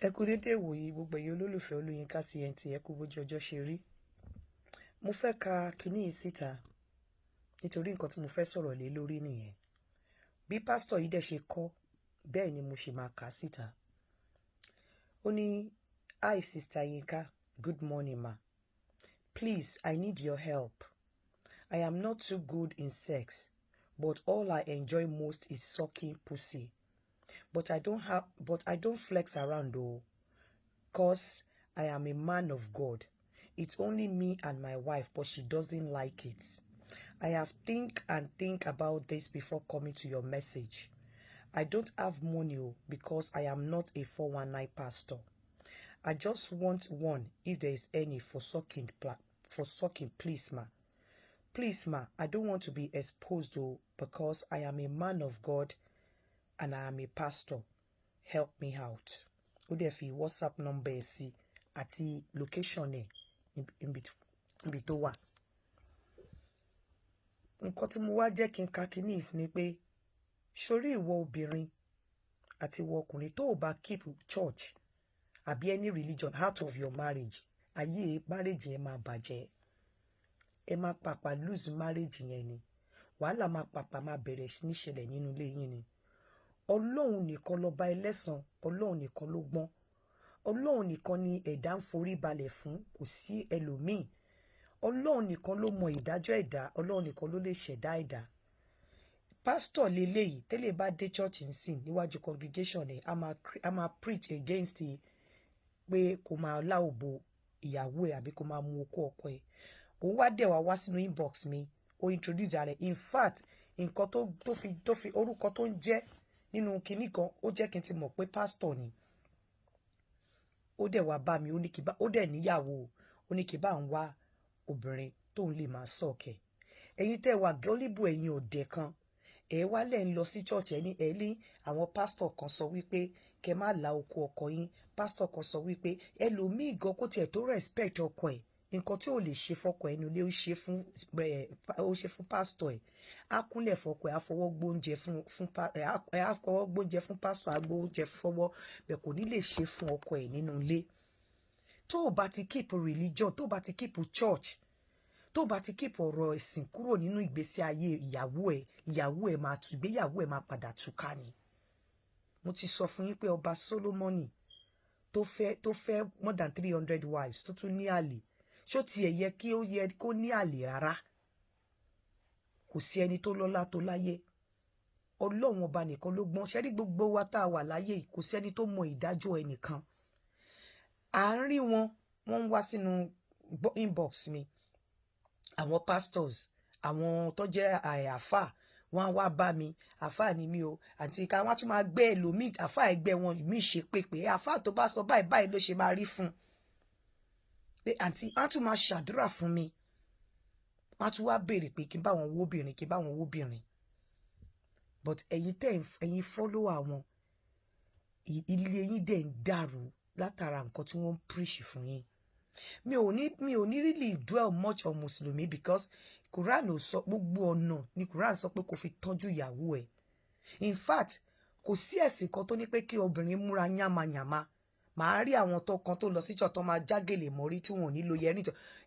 Ẹ kú dédé ìwòyí gbogbo ẹ̀yin olólùfẹ́ Olóyinka TNT, ẹ kú bójú ọjọ́ ṣe rí. Mo fẹ́ ka kíní yìí síta nítorí nǹkan tí mo fẹ́ sọ̀rọ̀ lé lórí nìyẹn. Bí pásítọ̀ yìí dẹ̀ ṣe kọ, bẹ́ẹ̀ ni mo ṣe máa kà síta. Ó ní, "Hi Sister Yinka, good morning ma. Please, I need your help. I am not too good in sex, but all I enjoy most is sucking pussy. But I don't flex around though, cause I am a man of God. It's only me and my wife, but she doesn't like it. I have think about this before coming to your message. I don't have money because I am not a 419 pastor. I just want one if there is any for sucking, please ma. Please ma, I don't want to be exposed though, because I am a man of God and I am a pastor. Help me out." Ó dẹ̀ fi WhatsApp number ẹ̀ sí àti location ẹ̀ níbi tó wà. Nǹkan tí mo wá jẹ́ kí n ka kíní ìsìn ni pé, ṣorí ìwọ obìnrin àti ìwọ ọkùnrin tó bá keep church àbí any religion out of your marriage, ayé marriage yẹn máa bàjẹ́. Ẹ máa pàpà lose marriage yẹn ni. Wàhálà máa pàpà máa bẹ̀rẹ̀ sí ní ṣẹlẹ̀ nínú ilé yín ni. Ọlọ́run nìkan lọba ẹlẹ́san, Ọlọ́run nìkan ló gbọ́n. Ọlọ́run nìkan ni ẹ̀dá ń forí balẹ̀ fún, kò sí ẹlòmíì. Ọlọ́run nìkan ló mọ ìdájọ́ ẹ̀dá, Ọlọ́run nìkan ló lè ṣẹ̀dá ẹ̀dá. Pásítọ̀ leléyìí tẹ́lẹ̀ bá dé church ń sìn níwájú congregation ẹ̀, a máa preach against pé kò máa láòbò ìyàwó ẹ̀ àbí kò máa mú okó ọkọ ẹ̀. Òun wá dẹ̀ wá sínú inbox mi, ó introduce ara ẹ̀. In fact, nǹkan tó fi orúkọ tó ń jẹ́ nínú kinní kan, ó jẹ́ kí n ti mọ̀ pé pásítọ̀ ni. Ó dẹ̀ wá bá mi, ó dẹ̀ níyàwó, ó ní kí bá ń wá obìnrin tóun lè máa sọ̀kẹ̀. Ẹ̀yin tẹ́ wà gullible, ẹ̀yin ọ̀dẹ̀ kan, ẹ̀ wá lẹ̀ ń lọ sí church ẹ̀ ní àwọn pásítọ̀ kan sọ wípé kẹ́ má la oko ọkọ yín. Pásítọ̀ kan sọ wípé ẹlòmíì gan kó tiẹ̀ tó respect ọkọ ẹ̀, nǹkan tí ò lè ṣe fọ́kọ ẹ̀ nílé ó ṣe fún pásítọ̀ ẹ̀. Á kúnlẹ̀ fọ́kọ ẹ̀, á fọwọ́ gbóúnjẹ fún pásítọ̀, á gbóúnjẹ fọwọ́, bẹ́ẹ̀ kò ní lè ṣe fún ọkọ ẹ̀ nínú ilé. Tó o bá ti keep religion, tó o bá ti keep church, tó o bá ti keep ọ̀rọ̀ ẹ̀sìn kúrò nínú ìgbésí ayé ìyàwó ẹ̀ máa tú, ìgbéyàwó ẹ̀ máa padà túká ni. Mo ti sọ fún yín pé ọba Solomoni tó fẹ́ more than 300 wives tó tún ní àlè, ṣó tiẹ̀ yẹ kó ní àlè rárá? Kò sí ẹni tó lọ́lá tó láyé. Ọlọ́run ọba nìkan ló gbọ́n. Ṣé rí gbogbo wa tá a wà láyé yìí, kò sẹ́ni tó mọ ìdájọ́ ẹnìkan. Àárín wọn ń wá sínú inbox mi, àwọn pastors, àwọn tó jẹ́ àfà, wọ́n á wá bá mi, àfà ni mí o, àti ká wọ́n tún máa gbé ẹlòmíì, àfà ẹgbẹ́ wọn mí ṣe pé àfà tó bá sọ báyìí ló ṣe máa rí fún. Pé àǹtí á tún máa ṣàdúrà fún mi. Wọ́n á tún wá béèrè pé kí n bá wọn wó obìnrin, but ẹ̀yin follower wọn, ilé yín dẹ̀ ń dàrú látara nǹkan tí wọ́n ń preach fún yín. Mi ò ní really dwell much on Mùsùlùmí, because Quran ò sọ gbogbo ọ̀nà ni Quran sọ pé kò fi tọ́jú ìyàwó ẹ̀. In fact, kò sí ẹ̀sìn kan tó ní pé kí obìnrin múra yánmayànma. Màá rí àwọn kan tó lọ sí church tó máa jágèlè mọ́rí tí wọn ò ní lo yẹrí.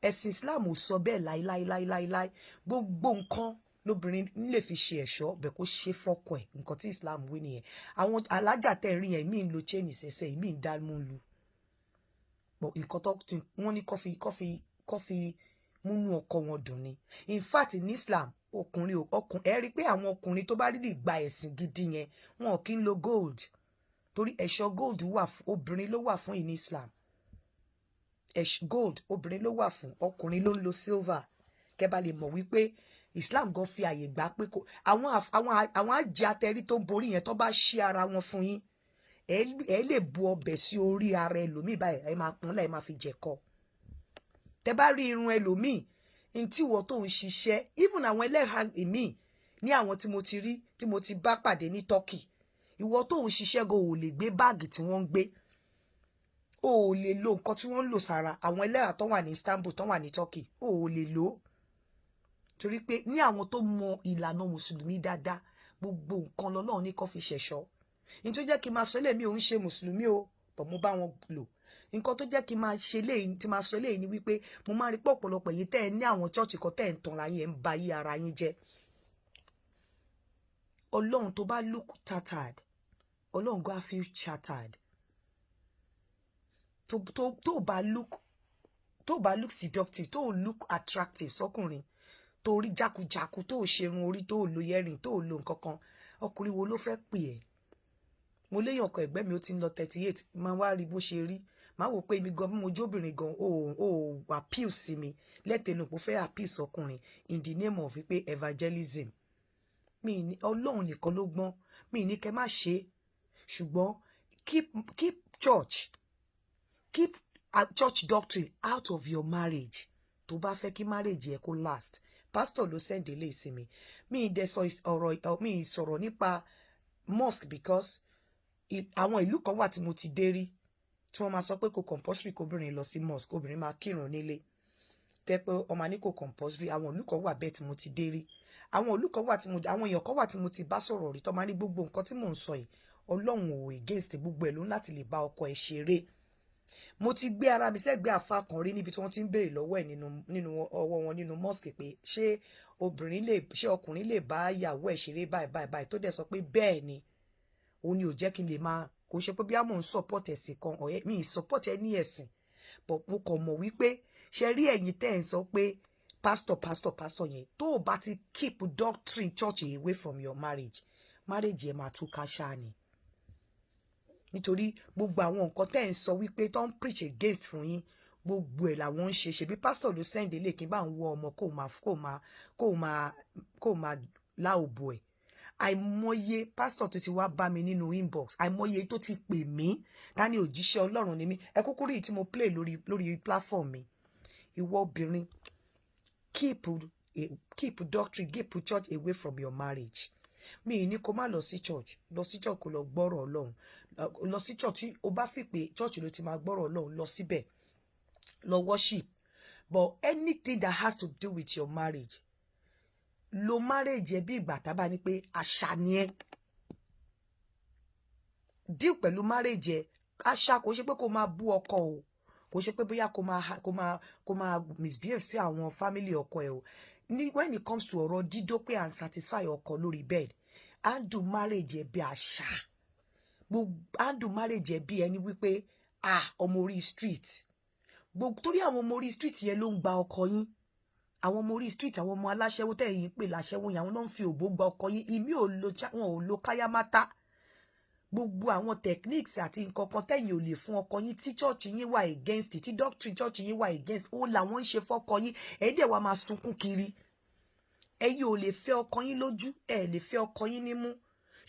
Ẹ̀sìn Islam ò sọ bẹ́ẹ̀ láíláíláíláí. Gbogbo nǹkan lóbìnrin lè fi ṣe ẹ̀ṣọ́, bẹ́ẹ̀ kó ṣe fọ́kọ ẹ̀. Nǹkan tí Islam wí nìyẹn. Àwọn alájà tẹ́ rí yẹn, mí ń lo chain ìṣẹ̀ṣẹ̀, mí ń dá mú lu. But nǹkan tó wọ́n ní kó fi múnú ọkọ wọn dùn ni. In fact, ní Islam, ẹ rí pé àwọn ọkùnrin tó bá rí lè gba ẹ̀sìn gidi yẹn, wọn kì í lo gold. Torí ẹ̀ṣọ́ gold wà fún obìnrin, ló wà fún in Islam. Gold obìnrin ló wà fún, ọkùnrin ló ń lo silver. Kẹ́ bá lè mọ̀ wípé Islam gan fi àyè gbà pé àwọn àjẹ́ atẹ́rí tó ń borí yẹn tó bá ṣí ara wọn fún yín, ẹ lè bu ọbẹ̀ sí orí ara ẹlòmíì báyìí, ẹ máa kúnlẹ̀, ẹ máa fi jẹ̀kọ. Tẹ́ bá rí irun ẹlòmíì, in tí wọ́n tó ń ṣiṣẹ́, even àwọn ẹlẹ́ha míì ní àwọn tí mo ti rí, tí mo ti bá pàdé ní Turkey, ìwọ tó ń ṣiṣẹ́ go ò lè gbé báàgì tí wọ́n ń gbé, o ò lè lo nǹkan tí wọ́n ń lò sára. Àwọn ẹlẹ́ha tó wà ní Istanbul, tó wà ní Turkey, o ò lè lò. Torí pé ní àwọn tó mọ ìlànà Mùsùlùmí dáadáa, gbogbo nǹkan lọ́lọ́run ní kó fi ṣẹ̀ṣọ́. In tó jẹ́ kí n máa sọ lé, mi ò ń ṣe Mùsùlùmí o, but mo bá wọn lò nǹkan tó jẹ́ kí n máa ṣe léyìí tí máa sọ léyìí ni wípé mo máa rí pé ọ̀pọ̀lọpọ̀ yìí tẹ́ ẹ ní àwọn church kan tẹ́ ẹ ń tanra yín ẹ ń ba yí ara yín jẹ́. Ọlọ́run tó bá look tattered Ọlọ́run go feel chattered. tó bá look seductive tó look attractive sọkùnrin tó rí jákujàku tó ṣerun orí tó lo yẹrin tó lo nǹkan kan ọkùnrin wo ló fẹ́ pè ẹ́. Mo léyàn ọkọ ẹ̀gbẹ́ mi ó ti ń lọ 38 máa wá rí bó ṣe rí máa wò pé èmi gan bí mo jóbìnrin gan ó appeal sí mi lẹ́tẹ̀ẹ́nu pé ó fẹ́ appeal sọkùnrin in the name of wípé evangelism. Mi ní Ọlọ́run nìkan ló gbọ́n mi ní kẹ́ má ṣe ṣùgbọ́n keep church doctrine out of your marriage tó bá fẹ́ kí marriage yẹ kó last. Pastor ló send eléyìí sí mi mi dẹ̀ sọ ọ̀rọ̀ mi sọ̀rọ̀ nípa mosque because àwọn ìlú kan wà tí mo ti dé rí tí wọ́n máa sọ pé kò compulsory kóbìnrin lọ sí mosque obìnrin máa kírun nílé tẹ́ pé ọmọ ní kò compulsory. Àwọn ìlú kan wà bẹ́ẹ̀ tí mo ti dé rí àwọn ìlú kan wà tí àwọn èèyàn kan wà tí mo ti bá sọ̀rọ̀ rí tó máa ní gbogbo nǹkan tí mò ń sọ yìí Ọlọ́run ò against gbogbo ẹ̀ ló láti lè bá ọkọ ẹ̀ ṣeré. Mo ti gbé ara mi sẹ́gbẹ́ àfa kan rí níbi tí wọ́n ti ń béèrè lọ́wọ́ ẹ̀ nínú ọwọ́ wọn nínú mosque pé ṣé ọkùnrin lè bá ìyàwó ẹ̀ ṣeré báyìí tó dẹ̀ sọ pé bẹ́ẹ̀ ni òun ni ò jẹ́ kí n lè máa kò ṣe pé bí a mò ń support ẹ̀sìn kan ọ̀yẹ́ mi ì support ẹ ní ẹ̀sìn but mo kàn mọ̀ wípé ṣe rí ẹ̀yin tẹ́ ẹ̀ ń sọ pé pastor yẹn tó o bá ti keep doctrine church away from your marriage yẹn máa tú káṣá ni. Nítorí gbogbo àwọn nǹkan tẹ́ ẹ̀ ń sọ wípé tó ń preach against fún yín gbogbo ẹ̀ làwọn ń ṣe ṣebí pastor ló send ilé kí n bá ń wọ ọmọ kó máa lá òbò ẹ̀. Àìmọye pastor tó ti wá bá mi nínú inbox àìmọye tó ti pè mí dání òjíṣẹ́ Ọlọ́run ni mí ẹ kúkú rí tí mo play lórí platform mi. Ìwọ obìnrin keep doctrine keep church away from your marriage. Mi ní kó má lọ sí church kó lọ gbọ́rọ̀ Ọlọ́run lọ sí church tí o bá fi pé church ló ti máa gbọ́rọ̀ Ọlọ́run lọ síbẹ̀ lọ worship but anything that has to do with your marriage lo marriage ẹ bí ìgbà tá bá ní pé àṣà ni ẹ deal pẹ̀lú marriage ẹ àṣà kò ṣe pé kó máa bú ọkọ o kò ṣe pé bóyá kó máa misbehave sí àwọn family ọkọ ẹ o when it comes to ọ̀rọ̀ dídó pé and satisfy ọkọ lórí bed handle marriage ẹ bí àṣà handle marriage ẹ bí ẹni wípé ọmọ orí street torí àwọn ọmọ orí street yẹn ló ń gba ọkọ yín àwọn ọmọ orí street àwọn ọmọ aláṣẹwó tẹ̀yìn pè láṣẹwó yẹn àwọn náà ń fi òbó gba ọkọ yín ìmí wọn ò lo káyámátá gbogbo àwọn techniques àti nǹkan kan tẹ̀yìn ò lè fún ọkọ yín tí church yín wà against tí doctrine church yín wà against ó làwọn ń ṣe fọ́kọ yín ẹ̀yin dẹ̀ wá máa sunkún kiri ẹ̀yin ò lè fẹ́ ọkọ yín lójú ẹ lè fẹ́ ọkọ yín nímú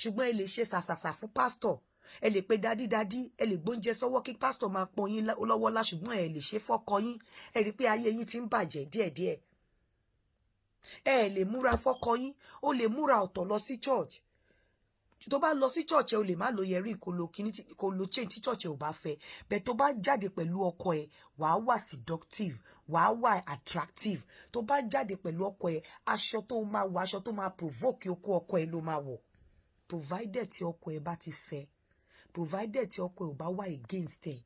ṣùgbọ́n ẹ lè ṣe sàṣàṣà fún pastor ẹ lè pe dádí ẹ lè gbóúnjẹ sọ́wọ́ kí pastor máa pọn yín lọ́wọ́ lá ṣùgbọ́n ẹ lè ṣe fọ́kọ yín ẹ rí pé ayé yín ti ń bàjẹ́ díẹ̀díẹ̀ ẹ lè múra fọ́kọ yín ó lè múra ọ̀tọ̀ lọ sí church tó bá lọ sí church ẹ o lè má lo yẹrí kó lo chain tí church ẹ ò bá fẹ́ bẹ́ẹ̀ tó bá jáde pẹ̀lú ọkọ ẹ wàá wà seductive wàá wà attractive tó bá jáde pẹ̀lú ọkọ ẹ aṣọ tó máa wọ aṣọ tó máa provoke okó ọkọ ẹ ló máa wọ̀ provided tí ọkọ ẹ bá ti fẹ́ provided tí ọkọ ẹ ò bá wà against ẹ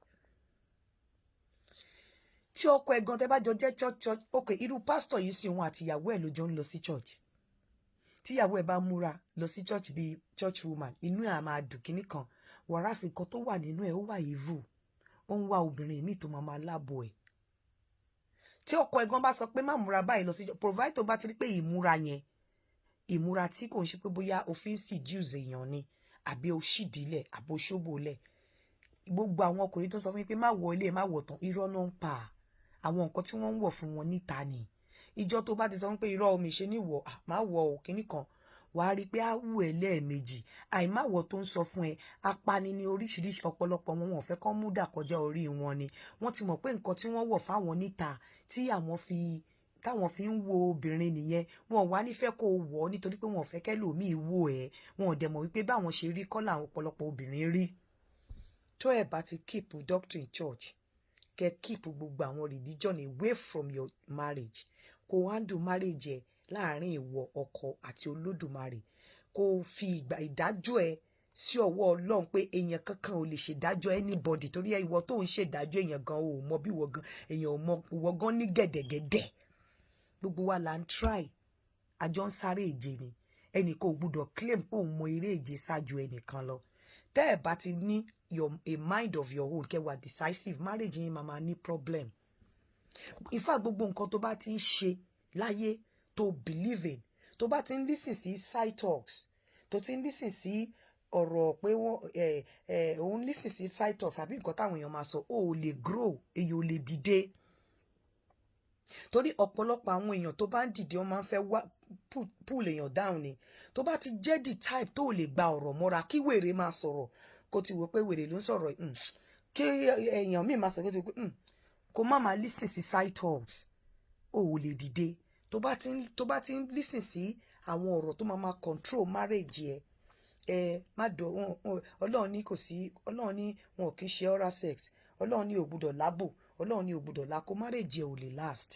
tí ọkọ ẹ gan tẹ́ bá jọ jẹ́ church okay irú pastor yìí sí òun àti ìyàwó ẹ ló jọ ń lọ sí church tíyàwó ẹ bá múra lọ sí church bíi church woman inú ẹ á máa dùn kínní kan wàrà sí nǹkan tó wà nínú ẹ ó wà evil ó ń wá obìnrin míì tó máa láàbò ẹ tí ọkọ ẹ gan bá sọ pé má múra báyìí lọ sí provide tó bá ti rí pé ìmúra yẹn ìmúra tí kò ń ṣe pé bóyá òfin seduce èèyàn ni àbí o ṣìdílẹ̀ àbí o ṣóbòlẹ̀ gbogbo àwọn ọkùnrin tó sọ fún mi pé má wọ ilé má wọ tán irọ́ náà ń pa àwọn nǹkan tí wọ́n ń wọ̀ fún wọn níta ni ìjọ tó bá ti sọ pé irọ́ omi ṣe ní wọ̀ má wọ òkínní kan wàá rí i pé á wù ẹ́ lẹ́ẹ̀mejì àìmáwọ̀ tó ń sọ fún ẹ apani ní oríṣiríṣi ọ̀pọ̀lọpọ̀ wọn ò fẹ́ kán mú dà kọjá orí wọn ni wọ́n ti mọ̀ pé nǹkan tí wọ́n wọ̀ fáwọn níta tí táwọn fi ń wo obìnrin nìyẹn wọn ò wá nífẹ̀ẹ́ kó wọ̀ ọ́ nítorí pé wọn ò fẹ́ kẹ́lòmíì wò ẹ́ wọn ò dẹ̀ mọ̀ wípé báwọn ṣe rí kọ́ làwọn ọ̀pọ̀lọpọ̀ obìnrin rí tó ẹ̀ bá ti keep doctrine church kẹ́ keep gbogbo àwọn religion away from your marriage kó handle marriage ẹ láàrin ìwọ ọkọ àti Olódùmarè kó fi ìdájọ́ ẹ sí ọwọ́ Ọlọ́run pé èèyàn kankan ò lè ṣèdájọ́ anybody torí ìwọ tó ń ṣèdájọ́ èèyàn gan ò mọ bí ìwọ gan èèyàn ò mọ ìwọ gan ní gẹ̀dẹ̀gẹ̀dẹ̀ gbogbo wa là ń try àjọ ń sáré ìje ni ẹnìkan ò gbúdọ̀ claim pé òun mọ eré ìje ṣáájú ẹnìkan lọ tẹ́ ẹ̀ bá ti ní a mind of your own kẹwàá decisive marriage yín máa ní problem in fact gbogbo nǹkan tó bá ti ń ṣe láyé tó believe in tó bá ti ń listen sí side talks tó ti ń listen sí ọ̀rọ̀ pé wọ́n òun listen sí side talks àbí nǹkan táwọn èèyàn máa sọ ó lè grow èèyàn ò lè dìde torí ọ̀pọ̀lọpọ̀ àwọn èèyàn tó bá ń dìde wọ́n máa ń fẹ́ wá pull èèyàn down ni tó bá ti jẹ́ the type tó lè gba ọ̀rọ̀ mọ́ra kí wèrè máa sọ̀rọ̀ kó ti wò pé wèrè ló ń sọ̀rọ̀ kí èèyàn míì máa sọ kó ti wò pé kó má máa listen sí side talks ó lè dìde tó bá ti ń listen sí àwọn ọ̀rọ̀ tó máa control marriage má dọ̀ Ọlọ́run ní kò sí Ọlọ́run ní wọn ò kì í ṣe oral sex Ọlọ́run ní ò gbúdọ̀ lábò Ọlọ́run ní ò gbúdọ̀ lákó marriage ò lè last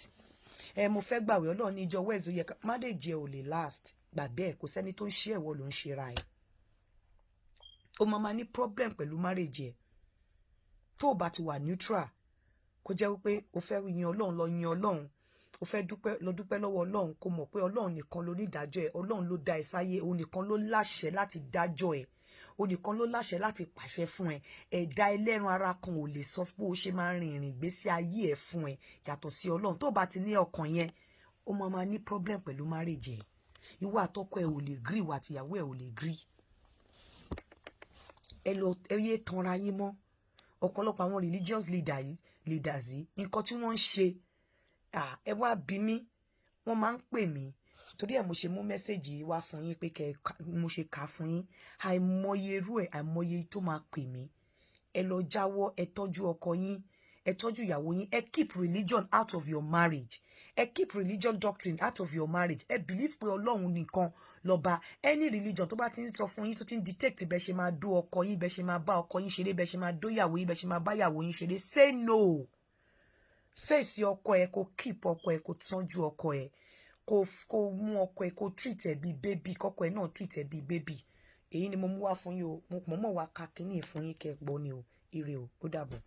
mo fẹ́ gbàwé Ọlọ́run ní ìjọ wẹ́ẹ̀sì yẹ marriage ò lè last gbàgbé ẹ̀ kò sẹ́ni tó ń ṣe ẹ̀wọ̀ ló ń ṣe ra ẹ̀ ó máa ní problem pẹ̀lú marriage ẹ̀ tó o bá ti wà neutral kó jẹ́ wípé o fẹ́ yin Ọlọ́run lọ yin Ọlọ́run o fẹ́ dúpẹ́ lọ́wọ́ Ọlọ́run kó mọ̀ pé Ọlọ́run nìkan ló ní ìdájọ́ ẹ̀ Ọlọ́run ló dá ẹ sáyé òun nìkan ló láṣẹ láti dájọ́ ẹ̀ òun nìkan ló láṣẹ láti pàṣẹ fún ẹ ẹ̀dá ẹlẹ́ran ara kan ò lè sọ pé ó ṣe máa rin ìrìn ìgbésí ayé ẹ̀ fún ẹ yàtọ̀ sí Ọlọ́run tó bá ti ní ọkàn yẹn ó máa ní problem pẹ̀lú marriage ẹ̀ ìwọ àtọkọ ẹ ò lè gree ìwọ àtìyàwó ẹ ò lè gree ẹ yé tanra yín mọ́ ọ̀pọ̀lọpọ̀ àwọn religious leaders yìí nǹkan tí wọ́n ń ṣe ẹ wá bí mi wọ́n máa ń pè mí torí ẹ̀ mo ṣe mú mẹ́sẹ̀gì yìí wá fún yín pé mo ṣe kà fún yín àìmọye irú ẹ̀ àìmọye tó máa pè mí ẹ lọ jáwọ́ ẹ tọ́jú ọkọ yín ẹ tọ́jú ìyàwó yín ẹ keep religion out of your marriage ẹ keep religion doctrine out of your marriage ẹ believe pé Ọlọ́run nìkan lọ́ba any religion tó bá ti ń sọ fún yín tó ti ń detect bẹ́ẹ̀ ṣe máa dó ọkọ yín bẹ́ẹ̀ ṣe máa bá ọkọ yín ṣeré bẹ́ẹ̀ ṣe máa dó ìyàwó yín bẹ́ẹ̀ ṣe máa bá ìyàwó yín ṣeré say no fèsì ọkọ ẹ kó keep ọkọ ẹ kó tọ́jú ọkọ ẹ kó mú ọkọ ẹ kó treat ẹ bí baby kọkọ ẹ náà treat ẹ bí baby èyí ni mo mú wá fún yín o mo mọ̀ wá ka kínní fún yín kẹ́ gbọ́ ni o ire o ó dàbọ̀.